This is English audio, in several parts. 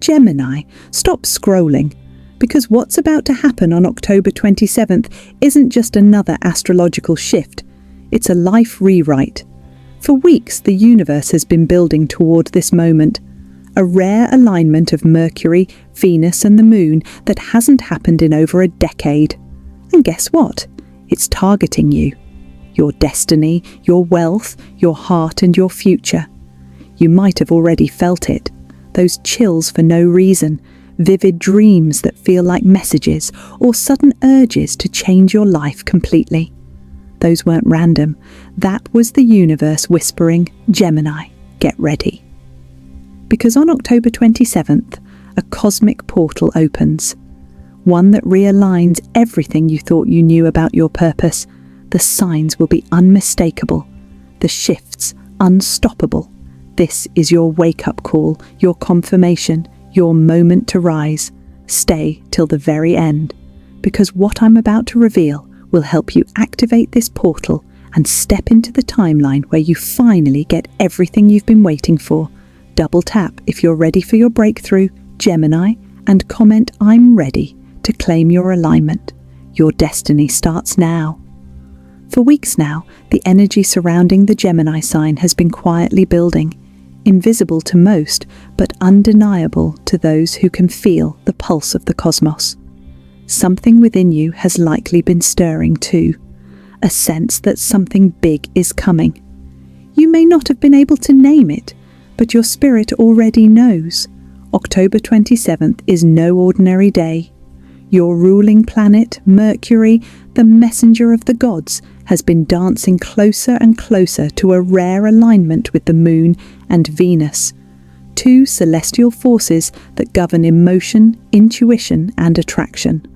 Gemini, stop scrolling, because what's about to happen on October 27th isn't just another astrological shift, it's a life rewrite. For weeks, the universe has been building toward this moment, a rare alignment of Mercury, Venus and the Moon that hasn't happened in over a decade. And guess what? It's targeting you. Your destiny, your wealth, your heart and your future. You might have already felt it. Those chills for no reason, vivid dreams that feel like messages, or sudden urges to change your life completely. Those weren't random. That was the universe whispering, Gemini, get ready. Because on October 27th, a cosmic portal opens. One that realigns everything you thought you knew about your purpose. The signs will be unmistakable. The shifts unstoppable. This is your wake-up call, your confirmation, your moment to rise. Stay till the very end, because what I'm about to reveal will help you activate this portal and step into the timeline where you finally get everything you've been waiting for. Double tap if you're ready for your breakthrough, Gemini, and comment I'm ready to claim your alignment. Your destiny starts now. For weeks now, the energy surrounding the Gemini sign has been quietly building, invisible to most, but undeniable to those who can feel the pulse of the cosmos. Something within you has likely been stirring too, a sense that something big is coming. You may not have been able to name it, but your spirit already knows. October 27th is no ordinary day. Your ruling planet, Mercury, the messenger of the gods, has been dancing closer and closer to a rare alignment with the Moon and Venus, two celestial forces that govern emotion, intuition, and attraction.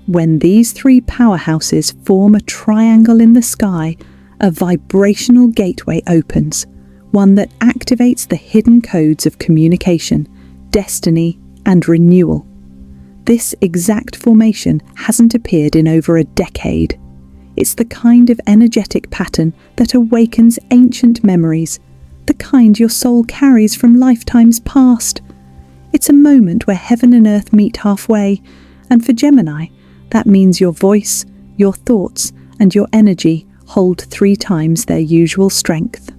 When these three powerhouses form a triangle in the sky, a vibrational gateway opens, one that activates the hidden codes of communication, destiny, and renewal. This exact formation hasn't appeared in over a decade. It's the kind of energetic pattern that awakens ancient memories, the kind your soul carries from lifetimes past. It's a moment where heaven and earth meet halfway, and for Gemini, that means your voice, your thoughts, and your energy hold 3 times their usual strength.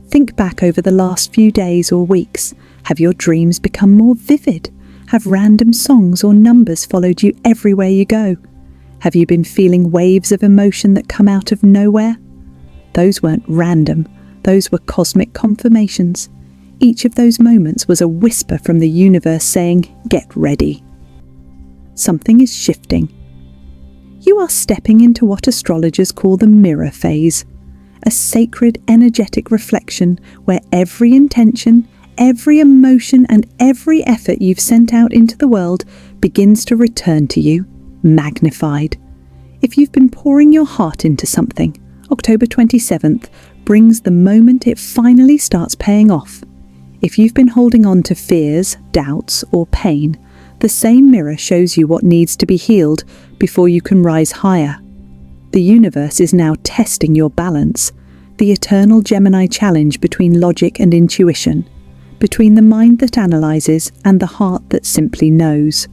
Think back over the last few days or weeks. Have your dreams become more vivid? Have random songs or numbers followed you everywhere you go? Have you been feeling waves of emotion that come out of nowhere? Those weren't random. Those were cosmic confirmations. Each of those moments was a whisper from the universe saying, get ready. Something is shifting. You are stepping into what astrologers call the mirror phase, a sacred energetic reflection where every intention, every emotion and every effort you've sent out into the world begins to return to you, magnified. If you've been pouring your heart into something, October 27th brings the moment it finally starts paying off. If you've been holding on to fears, doubts, or pain, the same mirror shows you what needs to be healed before you can rise higher. The universe is now testing your balance, the eternal Gemini challenge between logic and intuition, between the mind that analyzes and the heart that simply knows.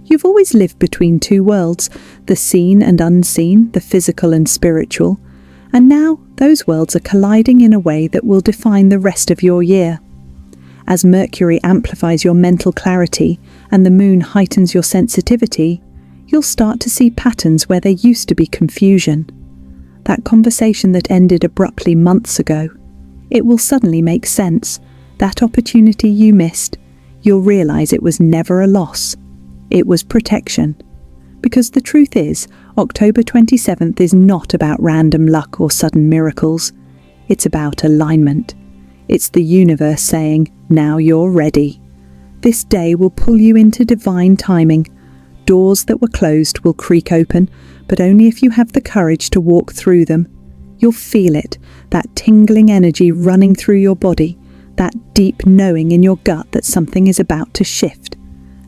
You've always lived between two worlds, the seen and unseen, the physical and spiritual, and now those worlds are colliding in a way that will define the rest of your year. As Mercury amplifies your mental clarity and the Moon heightens your sensitivity, you'll start to see patterns where there used to be confusion. That conversation that ended abruptly months ago, it will suddenly make sense. That opportunity you missed, you'll realize it was never a loss. It was protection. Because the truth is, October 27th is not about random luck or sudden miracles. It's about alignment. It's the universe saying, now you're ready. This day will pull you into divine timing. Doors that were closed will creak open, but only if you have the courage to walk through them. You'll feel it, that tingling energy running through your body, that deep knowing in your gut that something is about to shift.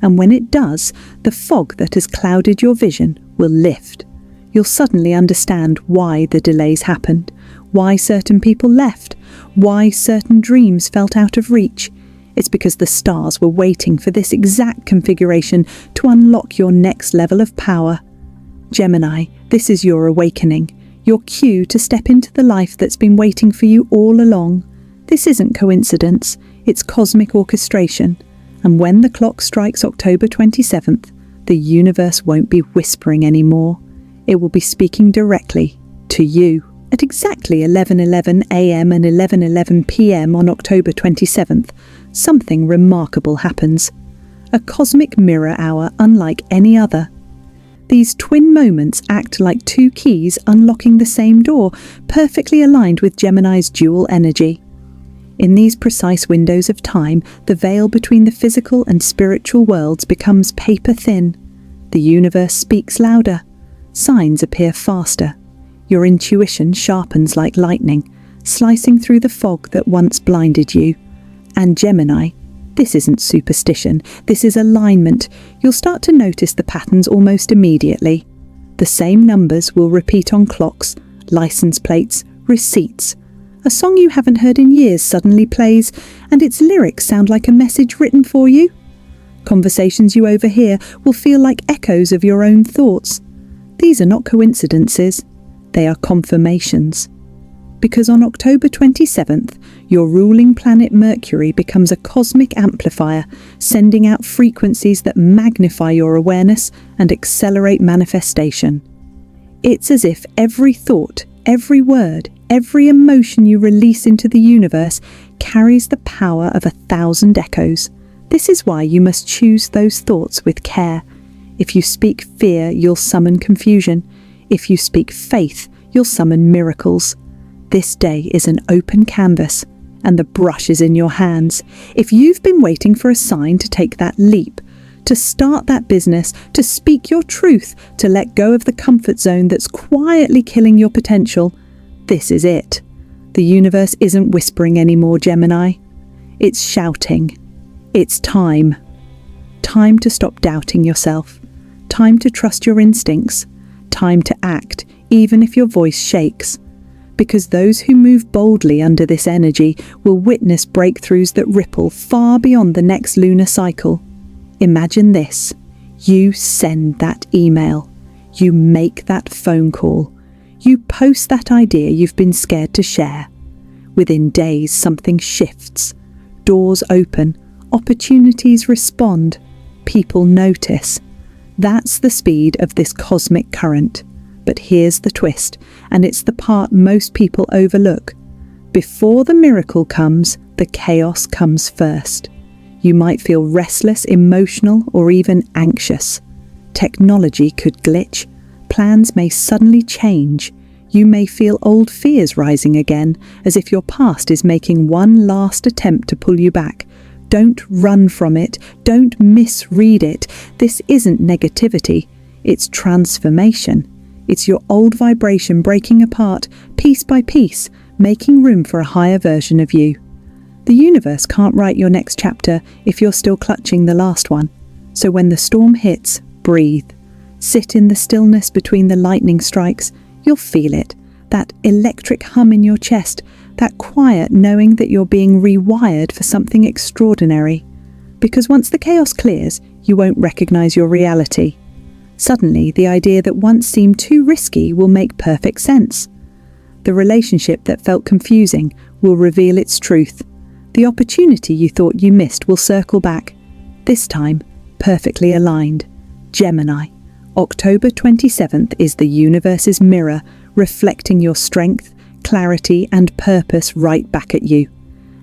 And when it does, the fog that has clouded your vision will lift. You'll suddenly understand why the delays happened, why certain people left, why certain dreams felt out of reach. It's because the stars were waiting for this exact configuration to unlock your next level of power. Gemini, this is your awakening, your cue to step into the life that's been waiting for you all along. This isn't coincidence, it's cosmic orchestration. And when the clock strikes October 27th, the universe won't be whispering anymore. It will be speaking directly to you. At exactly 11:11 a.m. and 11:11 p.m. on October 27th, something remarkable happens. A cosmic mirror hour unlike any other. These twin moments act like two keys unlocking the same door, perfectly aligned with Gemini's dual energy. In these precise windows of time, the veil between the physical and spiritual worlds becomes paper thin. The universe speaks louder. Signs appear faster. Your intuition sharpens like lightning, slicing through the fog that once blinded you. And Gemini, this isn't superstition, this is alignment. You'll start to notice the patterns almost immediately. The same numbers will repeat on clocks, license plates, receipts. A song you haven't heard in years suddenly plays, and its lyrics sound like a message written for you. Conversations you overhear will feel like echoes of your own thoughts. These are not coincidences, they are confirmations. Because on October 27th, your ruling planet Mercury becomes a cosmic amplifier, sending out frequencies that magnify your awareness and accelerate manifestation. It's as if every thought, every word, every emotion you release into the universe carries the power of 1,000 echoes. This is why you must choose those thoughts with care. If you speak fear, you'll summon confusion. If you speak faith, you'll summon miracles. This day is an open canvas, and the brush is in your hands. If you've been waiting for a sign to take that leap, to start that business, to speak your truth, to let go of the comfort zone that's quietly killing your potential, this is it. The universe isn't whispering anymore, Gemini. It's shouting. It's time. Time to stop doubting yourself. Time to trust your instincts. Time to act, even if your voice shakes. Because those who move boldly under this energy will witness breakthroughs that ripple far beyond the next lunar cycle. Imagine this. You send that email. You make that phone call. You post that idea you've been scared to share. Within days, something shifts. Doors open. Opportunities respond. People notice. That's the speed of this cosmic current. But here's the twist, and it's the part most people overlook. Before the miracle comes, the chaos comes first. You might feel restless, emotional, or even anxious. Technology could glitch. Plans may suddenly change. You may feel old fears rising again, as if your past is making one last attempt to pull you back. Don't run from it. Don't misread it. This isn't negativity. It's transformation. It's your old vibration breaking apart, piece by piece, making room for a higher version of you. The universe can't write your next chapter if you're still clutching the last one. So when the storm hits, breathe. Sit in the stillness between the lightning strikes. You'll feel it. That electric hum in your chest. That quiet knowing that you're being rewired for something extraordinary. Because once the chaos clears, you won't recognize your reality. Suddenly, the idea that once seemed too risky will make perfect sense. The relationship that felt confusing will reveal its truth. The opportunity you thought you missed will circle back. This time, perfectly aligned. Gemini, October 27th is the universe's mirror, reflecting your strength, clarity, and purpose right back at you.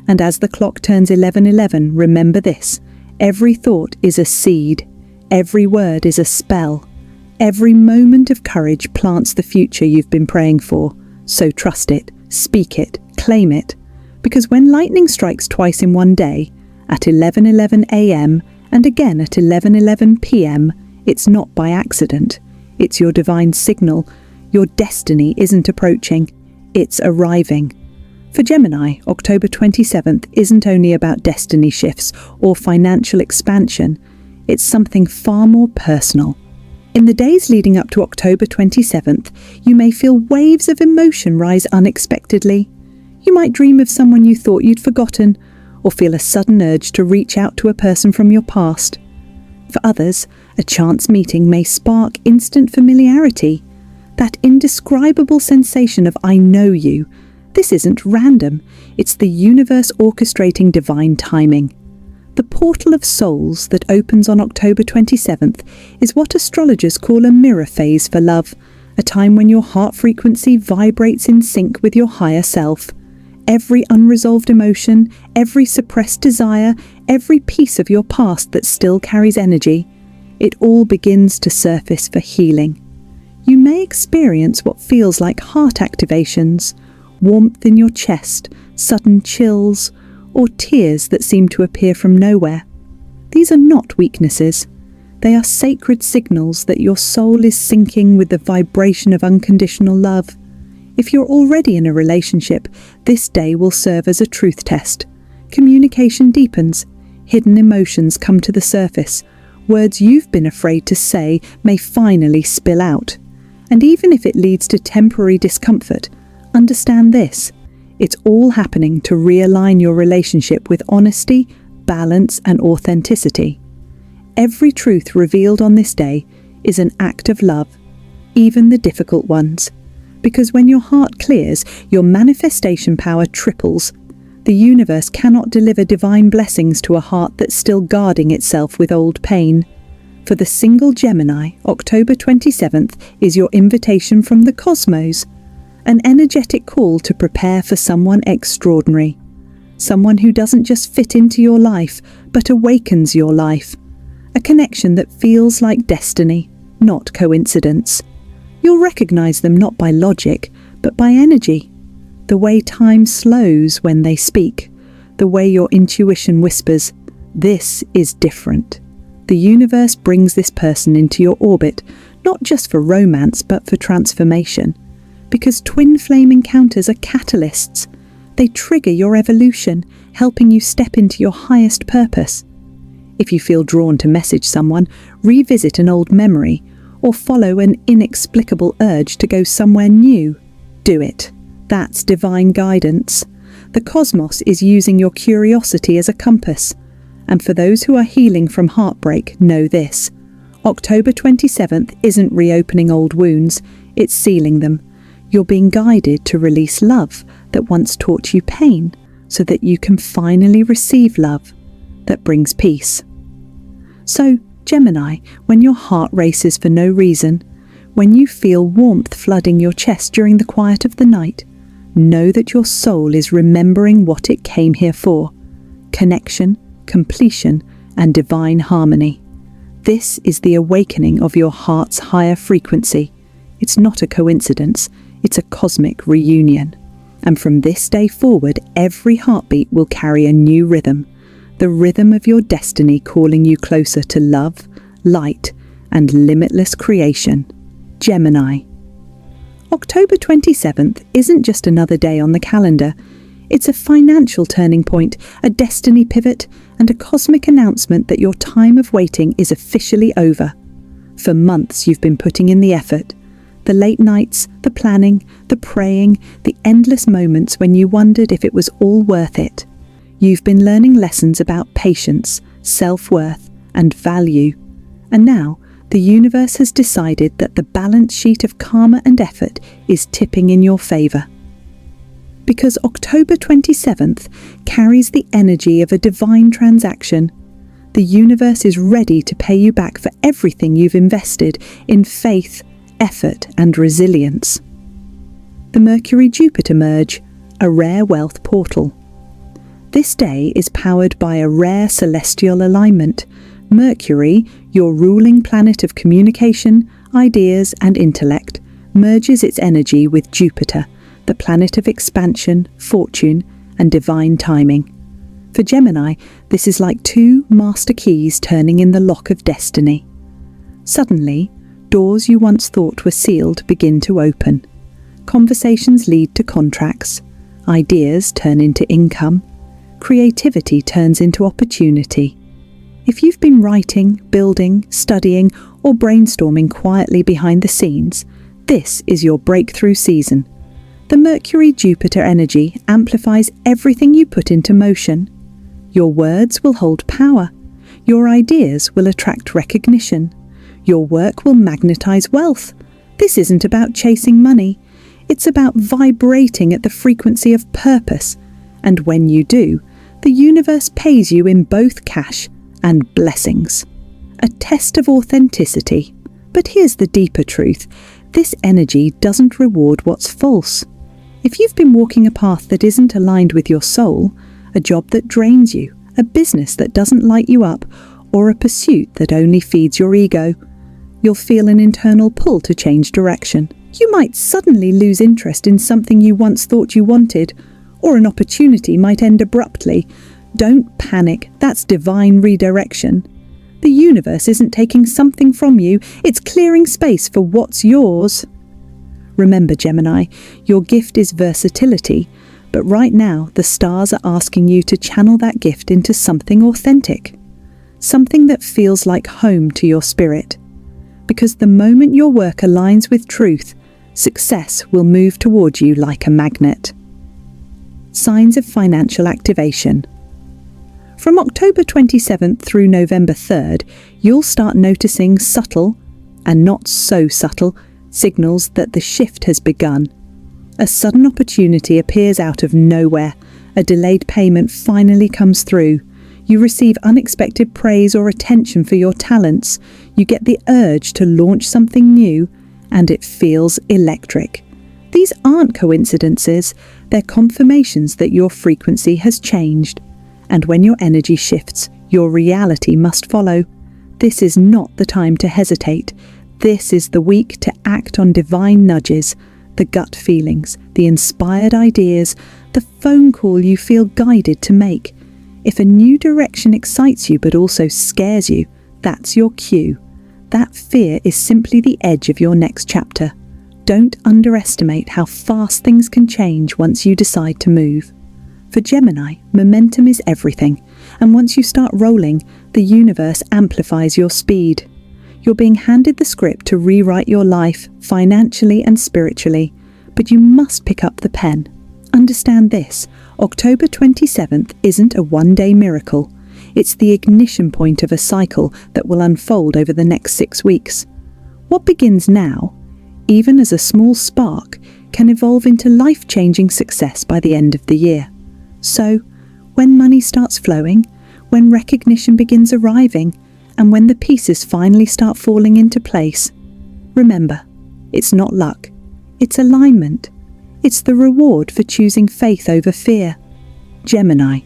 And as the clock turns 11:11, remember this: every thought is a seed. Every word is a spell. Every moment of courage plants the future you've been praying for. So trust it, speak it, claim it. Because when lightning strikes twice in one day, at 11:11 a.m. and again at 11:11 p.m., it's not by accident. It's your divine signal. Your destiny isn't approaching, it's arriving. For Gemini, October 27th isn't only about destiny shifts or financial expansion. It's something far more personal. In the days leading up to October 27th, you may feel waves of emotion rise unexpectedly. You might dream of someone you thought you'd forgotten, or feel a sudden urge to reach out to a person from your past. For others, a chance meeting may spark instant familiarity, that indescribable sensation of "I know you." This isn't random, it's the universe orchestrating divine timing. The portal of souls that opens on October 27th is what astrologers call a mirror phase for love, a time when your heart frequency vibrates in sync with your higher self. Every unresolved emotion, every suppressed desire, every piece of your past that still carries energy, it all begins to surface for healing. You may experience what feels like heart activations, warmth in your chest, sudden chills, or tears that seem to appear from nowhere. These are not weaknesses. They are sacred signals that your soul is syncing with the vibration of unconditional love. If you're already in a relationship, this day will serve as a truth test. Communication deepens, hidden emotions come to the surface, words you've been afraid to say may finally spill out. And even if it leads to temporary discomfort, understand this: it's all happening to realign your relationship with honesty, balance, and authenticity. Every truth revealed on this day is an act of love, even the difficult ones. Because when your heart clears, your manifestation power triples. The universe cannot deliver divine blessings to a heart that's still guarding itself with old pain. For the single Gemini, October 27th is your invitation from the cosmos, an energetic call to prepare for someone extraordinary. Someone who doesn't just fit into your life, but awakens your life. A connection that feels like destiny, not coincidence. You'll recognize them not by logic, but by energy. The way time slows when they speak. The way your intuition whispers, "This is different." The universe brings this person into your orbit, not just for romance, but for transformation. Because twin flame encounters are catalysts. They trigger your evolution, helping you step into your highest purpose. If you feel drawn to message someone, revisit an old memory, or follow an inexplicable urge to go somewhere new, do it. That's divine guidance. The cosmos is using your curiosity as a compass. And for those who are healing from heartbreak, know this: October 27th isn't reopening old wounds, it's sealing them. You're being guided to release love that once taught you pain, so that you can finally receive love that brings peace. So, Gemini, when your heart races for no reason, when you feel warmth flooding your chest during the quiet of the night, know that your soul is remembering what it came here for: connection, completion, and divine harmony. This is the awakening of your heart's higher frequency. It's not a coincidence, it's a cosmic reunion. And from this day forward, every heartbeat will carry a new rhythm. The rhythm of your destiny calling you closer to love, light, and limitless creation. Gemini. October 27th isn't just another day on the calendar. It's a financial turning point, a destiny pivot, and a cosmic announcement that your time of waiting is officially over. For months you've been putting in the effort. The late nights, the planning, the praying, the endless moments when you wondered if it was all worth it. You've been learning lessons about patience, self-worth, and value. And now, the universe has decided that the balance sheet of karma and effort is tipping in your favor. Because October 27th carries the energy of a divine transaction, the universe is ready to pay you back for everything you've invested in faith, effort, and resilience. The Mercury-Jupiter merge, a rare wealth portal. This day is powered by a rare celestial alignment. Mercury, your ruling planet of communication, ideas, and intellect, merges its energy with Jupiter, the planet of expansion, fortune, and divine timing. For Gemini, this is like two master keys turning in the lock of destiny. Suddenly, doors you once thought were sealed begin to open. Conversations lead to contracts. Ideas turn into income. Creativity turns into opportunity. If you've been writing, building, studying, or brainstorming quietly behind the scenes, this is your breakthrough season. The Mercury-Jupiter energy amplifies everything you put into motion. Your words will hold power. Your ideas will attract recognition. Your work will magnetize wealth. This isn't about chasing money. It's about vibrating at the frequency of purpose. And when you do, the universe pays you in both cash and blessings. A test of authenticity. But here's the deeper truth. This energy doesn't reward what's false. If you've been walking a path that isn't aligned with your soul, a job that drains you, a business that doesn't light you up, or a pursuit that only feeds your ego, you'll feel an internal pull to change direction. You might suddenly lose interest in something you once thought you wanted, or an opportunity might end abruptly. Don't panic, that's divine redirection. The universe isn't taking something from you, it's clearing space for what's yours. Remember, Gemini, your gift is versatility, but right now the stars are asking you to channel that gift into something authentic, something that feels like home to your spirit. Because the moment your work aligns with truth, success will move towards you like a magnet. Signs of financial activation. From October 27th through November 3rd, you'll start noticing subtle, and not so subtle, signals that the shift has begun. A sudden opportunity appears out of nowhere. A delayed payment finally comes through. You receive unexpected praise or attention for your talents. You get the urge to launch something new, and it feels electric. These aren't coincidences, they're confirmations that your frequency has changed. And when your energy shifts, your reality must follow. This is not the time to hesitate. This is the week to act on divine nudges, the gut feelings, the inspired ideas, the phone call you feel guided to make. If a new direction excites you but also scares you, that's your cue. That fear is simply the edge of your next chapter. Don't underestimate how fast things can change once you decide to move. For Gemini, momentum is everything, and once you start rolling, the universe amplifies your speed. You're being handed the script to rewrite your life, financially and spiritually, but you must pick up the pen. Understand this, October 27th isn't a one-day miracle. It's the ignition point of a cycle that will unfold over the next 6 weeks. What begins now, even as a small spark, can evolve into life-changing success by the end of the year. So, when money starts flowing, when recognition begins arriving, and when the pieces finally start falling into place, remember, it's not luck, it's alignment. It's the reward for choosing faith over fear. Gemini,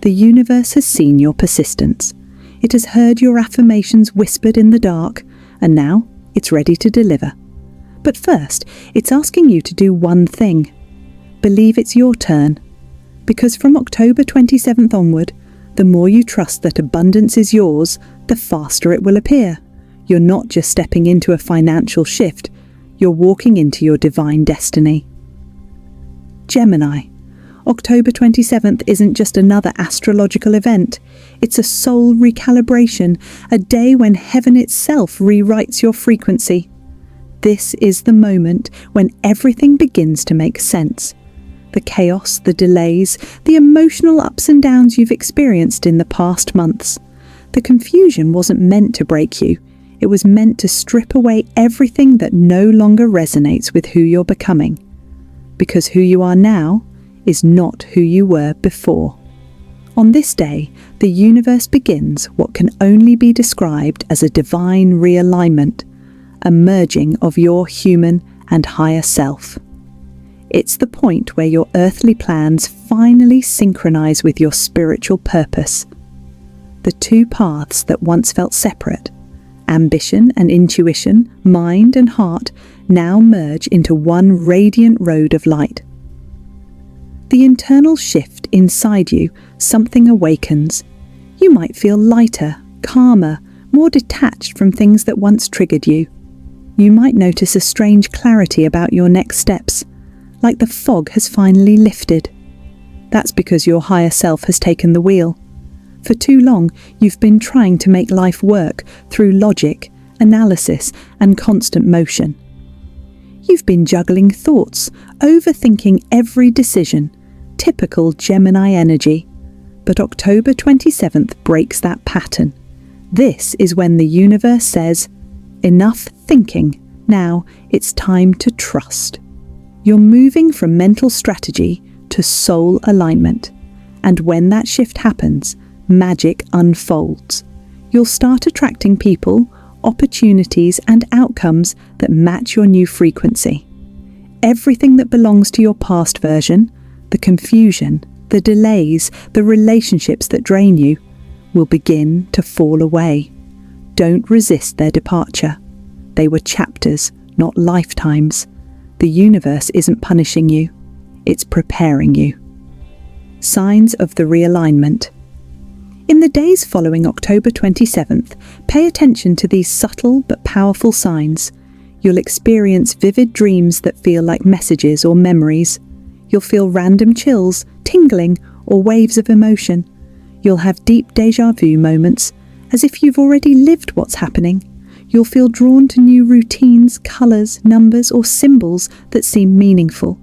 the universe has seen your persistence. It has heard your affirmations whispered in the dark, and now it's ready to deliver. But first, it's asking you to do one thing. Believe it's your turn. Because from October 27th onward, the more you trust that abundance is yours, the faster it will appear. You're not just stepping into a financial shift, you're walking into your divine destiny. Gemini, October 27th isn't just another astrological event. It's a soul recalibration, a day when heaven itself rewrites your frequency. This is the moment when everything begins to make sense. The chaos, the delays, the emotional ups and downs you've experienced in the past months. The confusion wasn't meant to break you. It was meant to strip away everything that no longer resonates with who you're becoming. Because who you are now is not who you were before. On this day, the universe begins what can only be described as a divine realignment, a merging of your human and higher self. It's the point where your earthly plans finally synchronize with your spiritual purpose. The two paths that once felt separate, ambition and intuition, mind and heart, now merge into one radiant road of light. The internal shift inside you, something awakens. You might feel lighter, calmer, more detached from things that once triggered you. You might notice a strange clarity about your next steps, like the fog has finally lifted. That's because your higher self has taken the wheel. For too long, you've been trying to make life work through logic, analysis, and constant motion. You've been juggling thoughts, overthinking every decision, typical Gemini energy. But October 27th breaks that pattern. This is when the universe says, enough thinking, now it's time to trust. You're moving from mental strategy to soul alignment. And when that shift happens, magic unfolds. You'll start attracting people, opportunities, and outcomes that match your new frequency. Everything that belongs to your past version, the confusion, the delays, the relationships that drain you, will begin to fall away. Don't resist their departure. They were chapters, not lifetimes. The universe isn't punishing you, it's preparing you. Signs of the realignment. In the days following October 27th, pay attention to these subtle but powerful signs. You'll experience vivid dreams that feel like messages or memories. You'll feel random chills, tingling, or waves of emotion. You'll have deep déjà vu moments, as if you've already lived what's happening. You'll feel drawn to new routines, colours, numbers, or symbols that seem meaningful.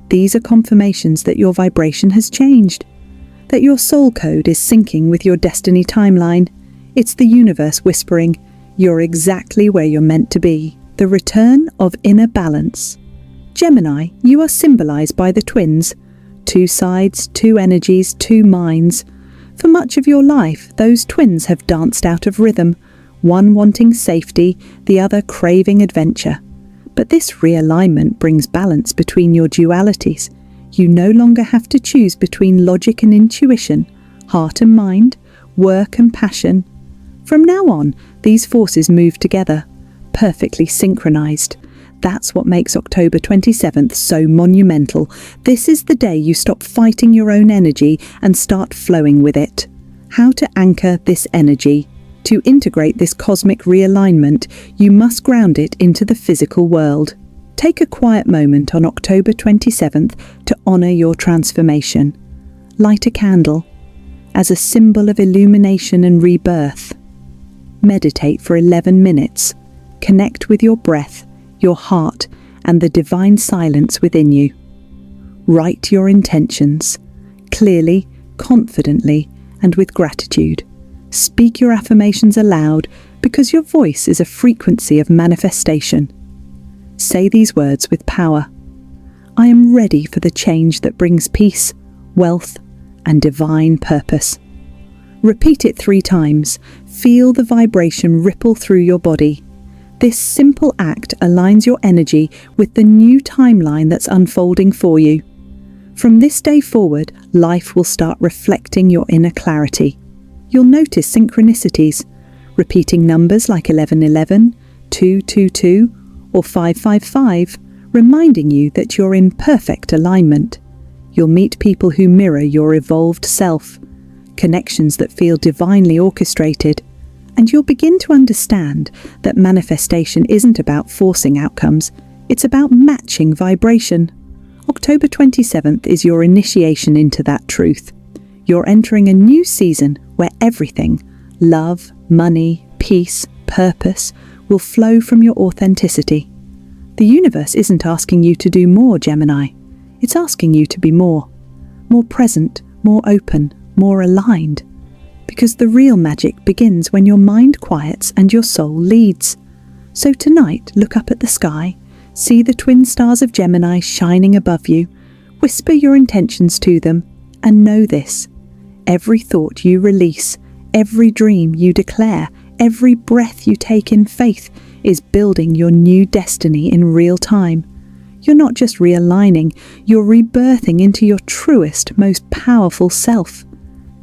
These are confirmations that your vibration has changed, that your soul code is syncing with your destiny timeline. It's the universe whispering, you're exactly where you're meant to be. The return of inner balance. Gemini, you are symbolized by the twins. Two sides, two energies, two minds. For much of your life, those twins have danced out of rhythm, one wanting safety, the other craving adventure. But this realignment brings balance between your dualities. You no longer have to choose between logic and intuition, heart and mind, work and passion. From now on, these forces move together, perfectly synchronized. That's what makes October 27th so monumental. This is the day you stop fighting your own energy and start flowing with it. How to anchor this energy? To integrate this cosmic realignment, you must ground it into the physical world. Take a quiet moment on October 27th to honor your transformation. Light a candle as a symbol of illumination and rebirth. Meditate for 11 minutes. Connect with your breath, your heart, and the divine silence within you. Write your intentions, clearly, confidently, and with gratitude. Speak your affirmations aloud because your voice is a frequency of manifestation. Say these words with power. I am ready for the change that brings peace, wealth, and divine purpose. Repeat it 3 times. Feel the vibration ripple through your body. This simple act aligns your energy with the new timeline that's unfolding for you. From this day forward, life will start reflecting your inner clarity. You'll notice synchronicities, repeating numbers like 1111, 222, or 555, reminding you that you're in perfect alignment. You'll meet people who mirror your evolved self, connections that feel divinely orchestrated, and you'll begin to understand that manifestation isn't about forcing outcomes, it's about matching vibration. October 27th is your initiation into that truth. You're entering a new season where everything, love, money, peace, purpose, will flow from your authenticity. The universe isn't asking you to do more, Gemini. It's asking you to be more present, more open, more aligned. Because the real magic begins when your mind quiets and your soul leads. So tonight, look up at the sky, see the twin stars of Gemini shining above you, whisper your intentions to them, and know this: every thought you release, every dream you declare, every breath you take in faith is building your new destiny in real time. You're not just realigning, you're rebirthing into your truest, most powerful self.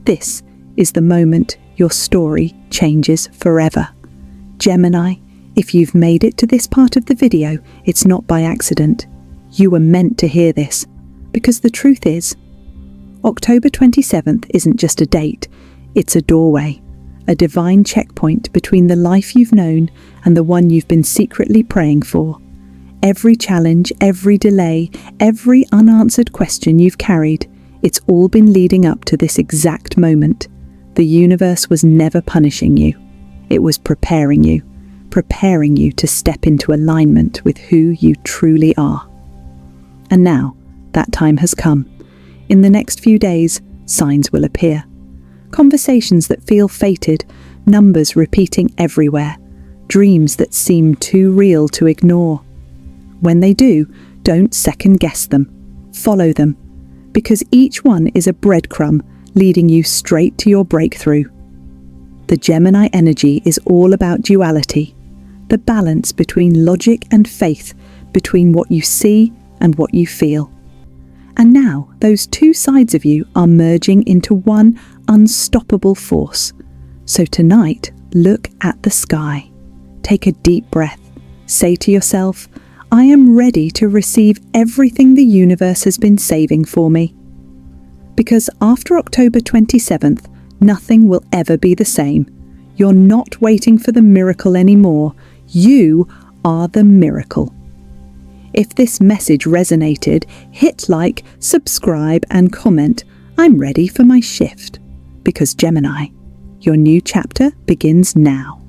This is the moment your story changes forever. Gemini, if you've made it to this part of the video, it's not by accident. You were meant to hear this, because the truth is, October 27th isn't just a date, it's a doorway, a divine checkpoint between the life you've known and the one you've been secretly praying for. Every challenge, every delay, every unanswered question you've carried, it's all been leading up to this exact moment. The universe was never punishing you. It was preparing you to step into alignment with who you truly are. And now, that time has come. In the next few days, signs will appear. Conversations that feel fated, numbers repeating everywhere, dreams that seem too real to ignore. When they do, don't second-guess them. Follow them, because each one is a breadcrumb leading you straight to your breakthrough. The Gemini energy is all about duality, the balance between logic and faith, between what you see and what you feel. And now, those two sides of you are merging into one unstoppable force. So tonight, look at the sky. Take a deep breath. Say to yourself, I am ready to receive everything the universe has been saving for me. Because after October 27th, nothing will ever be the same. You're not waiting for the miracle anymore. You are the miracle. If this message resonated, hit like, subscribe and comment, I'm ready for my shift. Because Gemini, your new chapter begins now.